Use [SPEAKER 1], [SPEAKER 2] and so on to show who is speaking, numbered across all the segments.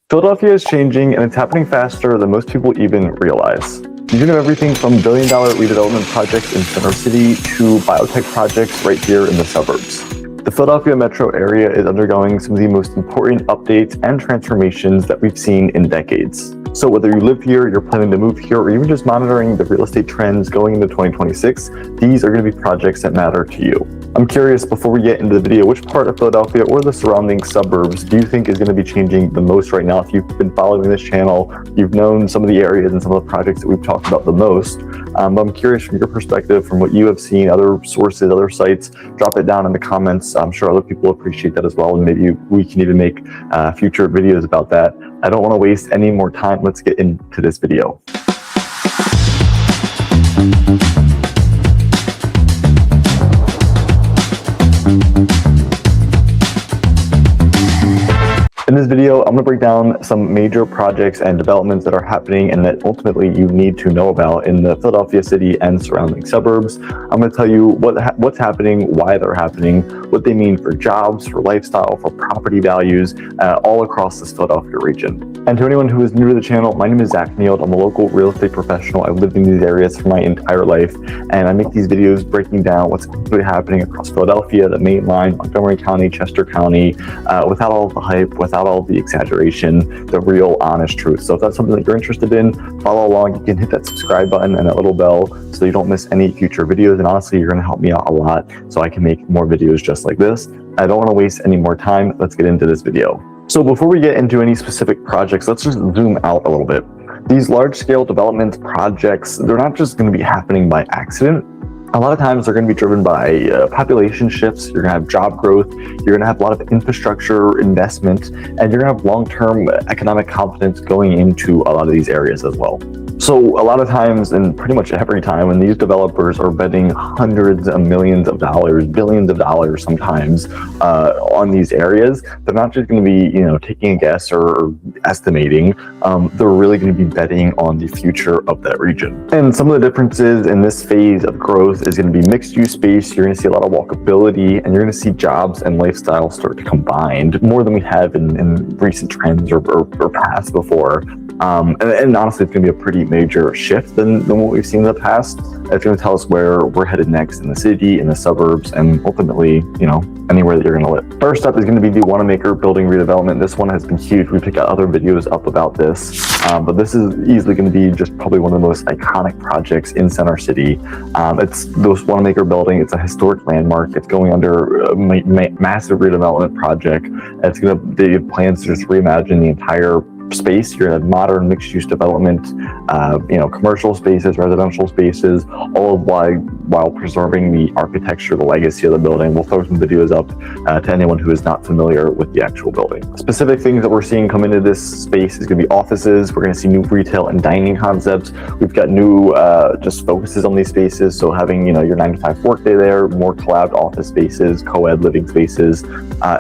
[SPEAKER 1] Philadelphia is changing, and it's happening faster than most people even realize. You can have everything from billion-dollar redevelopment projects in Center City to biotech projects right here in the suburbs. The Philadelphia metro area is undergoing some of the most important updates and transformations that we've seen in decades. So whether you live here, you're planning to move here, or even just monitoring the real estate trends going into 2026, these are going to be projects that matter to you. I'm curious, before we get into the video, which part of Philadelphia or the surrounding suburbs do you think is going to be changing the most right now? If you've been following this channel, you've known some of the areas and some of the projects that we've talked about the most. I'm curious from your perspective, from what you have seen, other sources, other sites, drop it down in the comments. I'm sure other people appreciate that as well, and maybe we can even make future videos about that. I don't want to waste any more time. Let's get into this video. In this video, I'm going to break down some major projects and developments that are happening and that ultimately you need to know about in the Philadelphia city and surrounding suburbs. I'm going to tell you what's happening, why they're happening, what they mean for jobs, for lifestyle, for property values, all across this Philadelphia region. And to anyone who is new to the channel, my name is Zach Neild. I'm a local real estate professional. I've lived in these areas for my entire life, and I make these videos breaking down what's really happening across Philadelphia, the main line, Montgomery County, Chester County, without all the hype, without all the exaggeration, the real honest truth. So if that's something that you're interested in, follow along. You can hit that subscribe button and that little bell so you don't miss any future videos. And honestly, you're going to help me out a lot so I can make more videos just like this. I don't want to waste any more time. Let's get into this video. So before we get into any specific projects, let's just zoom out a little bit. These large-scale development projects, they're not just going to be happening by accident. A lot of times they're going to be driven by population shifts. You're going to have job growth. You're going to have a lot of infrastructure investment, and you're going to have long-term economic confidence going into a lot of these areas as well. So a lot of times, and pretty much every time, when these developers are betting hundreds of millions of dollars, billions of dollars sometimes on these areas, they're not just going to be, taking a guess or estimating. They're really going to be betting on the future of that region. And some of the differences in this phase of growth is going to be mixed-use space. You're going to see a lot of walkability, and you're going to see jobs and lifestyle start to combine more than we have in recent trends or past before. And honestly, it's going to be a pretty major shift than what we've seen in the past. It's going to tell us where we're headed next in the city, in the suburbs, and ultimately, anywhere that you're going to live. First up is going to be the Wanamaker Building redevelopment. This one has been huge. We've got other videos up about this, but this is easily going to be just probably one of the most iconic projects in Center City. It's the Wanamaker Building. It's a historic landmark. It's going under a massive redevelopment project. They have plans to just reimagine the entire space. You're gonna have modern mixed-use development, commercial spaces, residential spaces, all of while preserving the architecture, the legacy of the building. We'll throw some videos up to anyone who is not familiar with the actual building. Specific things that we're seeing come into this space is gonna be offices. We're gonna see new retail and dining concepts. We've got new just focuses on these spaces. So having your 9-to-5 workday there, more collab office spaces, co-ed living spaces.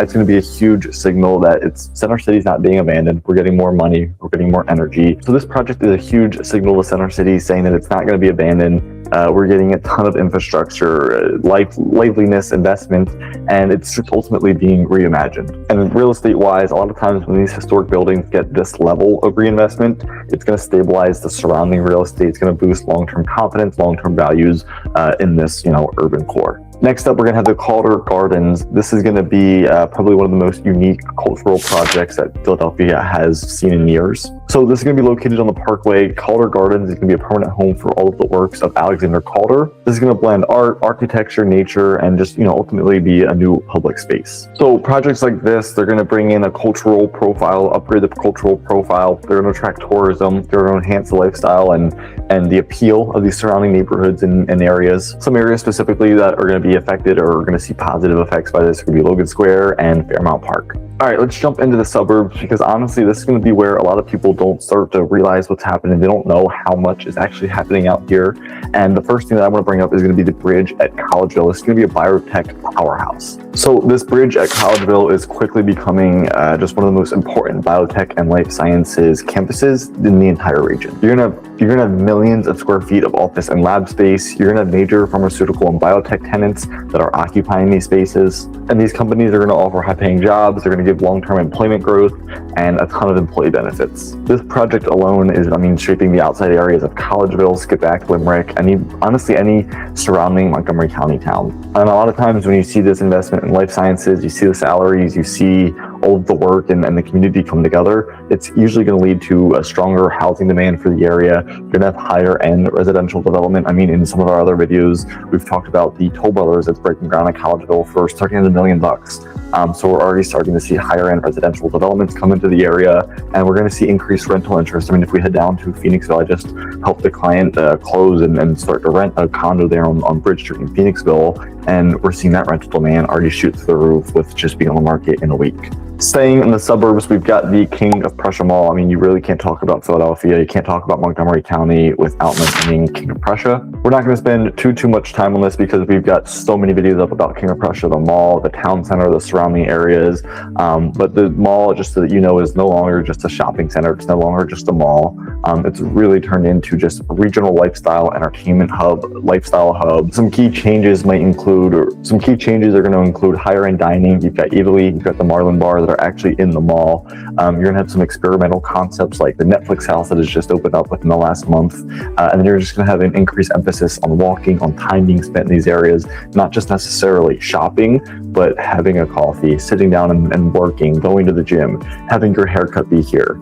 [SPEAKER 1] It's gonna be a huge signal that Center City's not being abandoned. We're getting more money, we're getting more energy. So this project is a huge signal to Center City saying that it's not going to be abandoned. We're getting a ton of infrastructure, liveliness, investment, and it's just ultimately being reimagined. And real estate wise, a lot of times when these historic buildings get this level of reinvestment, it's going to stabilize the surrounding real estate. It's going to boost long-term confidence, long-term values in this, urban core. Next up, we're going to have the Calder Gardens. This is going to be probably one of the most unique cultural projects that Philadelphia has seen in years. So this is going to be located on the Parkway. Calder Gardens is going to be a permanent home for all of the works of Alexander Calder. This is going to blend art, architecture, nature, and just, ultimately be a new public space. So projects like this, they're going to bring in a cultural profile, upgrade the cultural profile. They're going to attract tourism. They're going to enhance the lifestyle and the appeal of these surrounding neighborhoods and areas. Some areas specifically that are going to be affected or are going to see positive effects by this are going to be Logan Square and Fairmount Park. All right, let's jump into the suburbs, because honestly, this is going to be where a lot of people don't start to realize what's happening. They don't know how much is actually happening out here. And the first thing that I want to bring up is going to be the bridge at Collegeville. It's going to be a biotech powerhouse. So this bridge at Collegeville is quickly becoming just one of the most important biotech and life sciences campuses in the entire region. You're gonna have millions of square feet of office and lab space. You're gonna have major pharmaceutical and biotech tenants that are occupying these spaces. And these companies are gonna offer high-paying jobs. They're gonna to give long-term employment growth and a ton of employee benefits. This project alone is, shaping the outside areas of Collegeville, Skipback, Limerick, honestly any surrounding Montgomery County town. And a lot of times when you see this investment in life sciences, you see the salaries, you see all of the work and the community come together, it's usually going to lead to a stronger housing demand for the area. You're going to have higher end residential development. In some of our other videos, we've talked about the Toll Brothers that's breaking ground at Collegeville for starting at $1 million. So we're already starting to see higher end residential developments come into the area, and we're going to see increased rental interest. If we head down to Phoenixville, I just helped the client close and start to rent a condo there on Bridge Street in Phoenixville, and we're seeing that rental demand already shoot through the roof with just being on the market in a week. Staying in the suburbs, we've got the King of Prussia Mall. You really can't talk about Philadelphia, you can't talk about Montgomery County without mentioning King of Prussia. We're not going to spend too much time on this because we've got so many videos up about King of Prussia, the mall, the town center, the surrounding areas. But the mall, just so that you know, is no longer just a shopping center. It's no longer just a mall. It's really turned into just a regional lifestyle entertainment hub, lifestyle hub. Some key changes are going to include higher end dining. You've got Italy, you've got the Marlin Bar that are actually in the mall. You're going to have some experimental concepts like the Netflix house that has just opened up within the last month. And then you're just going to have an increased emphasis on walking, on time being spent in these areas, not just necessarily shopping, but having a coffee, sitting down and working, going to the gym, having your haircut be here.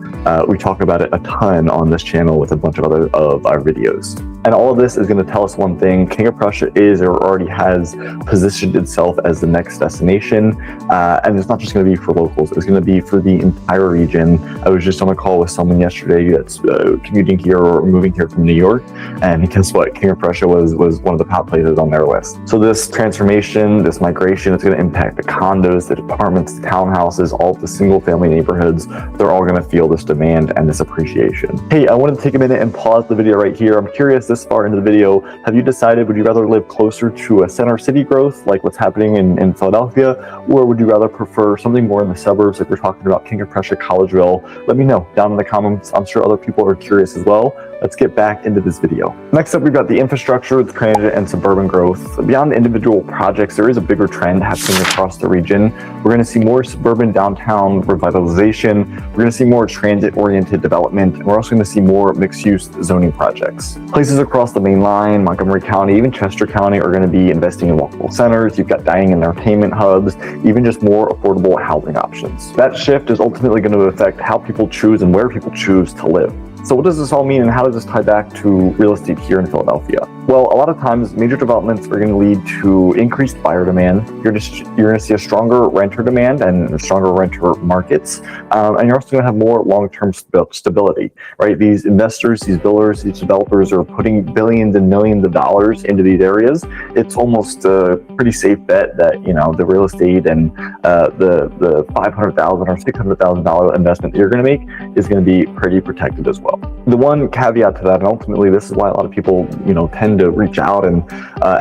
[SPEAKER 1] We talk about it a ton on this channel with a bunch of other of our videos. And all of this is going to tell us one thing: King of Prussia is or already has positioned itself as the next destination. And it's not just going to be for locals, it's going to be for the entire region. I was just on a call with someone yesterday that's commuting here or moving here from New York, and guess what? King of Prussia was one of the top places on their list. So this transformation, this migration, it's going to impact the condos, the apartments, the townhouses, all the single family neighborhoods. They're all going to feel this demand and this appreciation. Hey, I wanted to take a minute and pause the video right here. I'm curious, this far into the video, have you decided, would you rather live closer to a center city growth like what's happening in Philadelphia, or would you rather prefer something more in the suburbs like we're talking about King of Prussia, Collegeville? Let me know down in the comments. I'm sure other people are curious as well. Let's get back into this video. Next up, we've got the infrastructure, the transit, and suburban growth. Beyond the individual projects, there is a bigger trend happening across the region. We're going to see more suburban downtown revitalization. We're going to see more transit-oriented development, and we're also going to see more mixed-use zoning projects. Places across the main line, Montgomery County, even Chester County, are going to be investing in walkable centers. You've got dining and entertainment hubs, even just more affordable housing options. That shift is ultimately going to affect how people choose and where people choose to live. So what does this all mean, and how does this tie back to real estate here in Philadelphia? Well, a lot of times major developments are going to lead to increased buyer demand. You're going to see a stronger renter demand and stronger renter markets, and you're also going to have more long-term stability, right? These investors, these builders, these developers are putting billions and millions of dollars into these areas. It's almost a pretty safe bet that the real estate and the $500,000 or $600,000 investment that you're going to make is going to be pretty protected as well. The one caveat to that, and ultimately this is why a lot of people tend to reach out and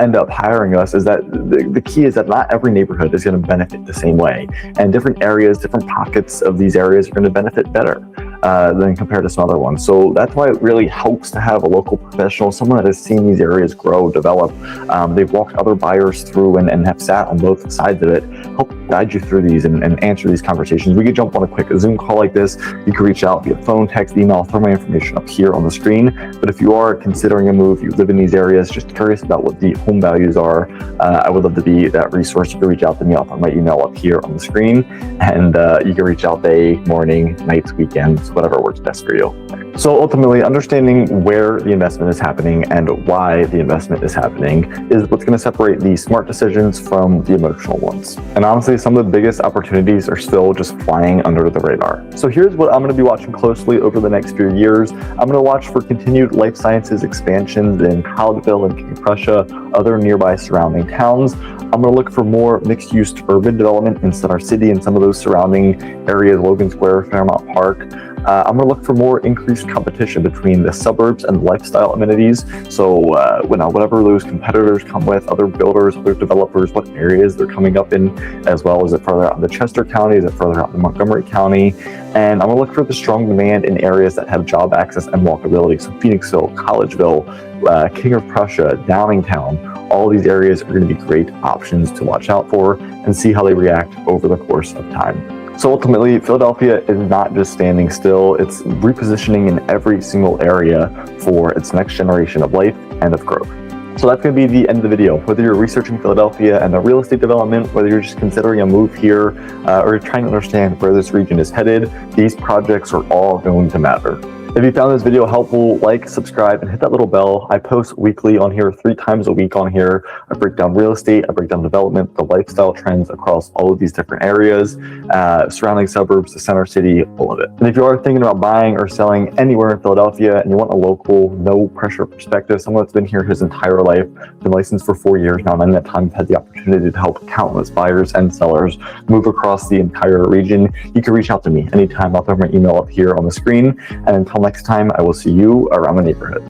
[SPEAKER 1] end up hiring us, is that the key is that not every neighborhood is going to benefit the same way, and different areas, different pockets of these areas are going to benefit better than compared to some other ones. So that's why it really helps to have a local professional, someone that has seen these areas grow, develop. They've walked other buyers through and have sat on both sides of it, help guide you through these and answer these conversations. We could jump on a quick Zoom call like this. You can reach out via phone, text, email. I'll throw my information up here on the screen. But if you are considering a move, you live in these areas, just curious about what the home values are, I would love to be that resource. You can reach out to me. I'll throw my email up here on the screen, and you can reach out day, morning, nights, weekends, whatever works best for you. So ultimately, understanding where the investment is happening and why the investment is happening is what's going to separate the smart decisions from the emotional ones. And honestly, some of the biggest opportunities are still just flying under the radar. So here's what I'm going to be watching closely over the next few years. I'm going to watch for continued life sciences expansions in Collegeville and King of Prussia, other nearby surrounding towns. I'm going to look for more mixed-use urban development in Center City and some of those surrounding areas, Logan Square, Fairmount Park. I'm going to look for more increased competition between the suburbs and lifestyle amenities. So whatever those competitors come with, other builders, other developers, what areas they're coming up in, as well as it further out into Chester County, is it further out in Montgomery County. And I'm going to look for the strong demand in areas that have job access and walkability. So Phoenixville, Collegeville, King of Prussia, Downingtown, all these areas are going to be great options to watch out for and see how they react over the course of time. So ultimately, Philadelphia is not just standing still, it's repositioning in every single area for its next generation of life and of growth. So that's going to be the end of the video. Whether you're researching Philadelphia and the real estate development, whether you're just considering a move here, or you're trying to understand where this region is headed, these projects are all going to matter. If you found this video helpful, like, subscribe, and hit that little bell. I post weekly on here, 3 times a week on here. I break down real estate, I break down development, the lifestyle trends across all of these different areas, surrounding suburbs, the center city, all of it. And if you are thinking about buying or selling anywhere in Philadelphia and you want a local, no pressure perspective, someone that's been here his entire life, been licensed for 4 years now, and in that time had the opportunity to help countless buyers and sellers move across the entire region, you can reach out to me anytime. I'll throw my email up here on the screen. And until next time, I will see you around the neighborhood.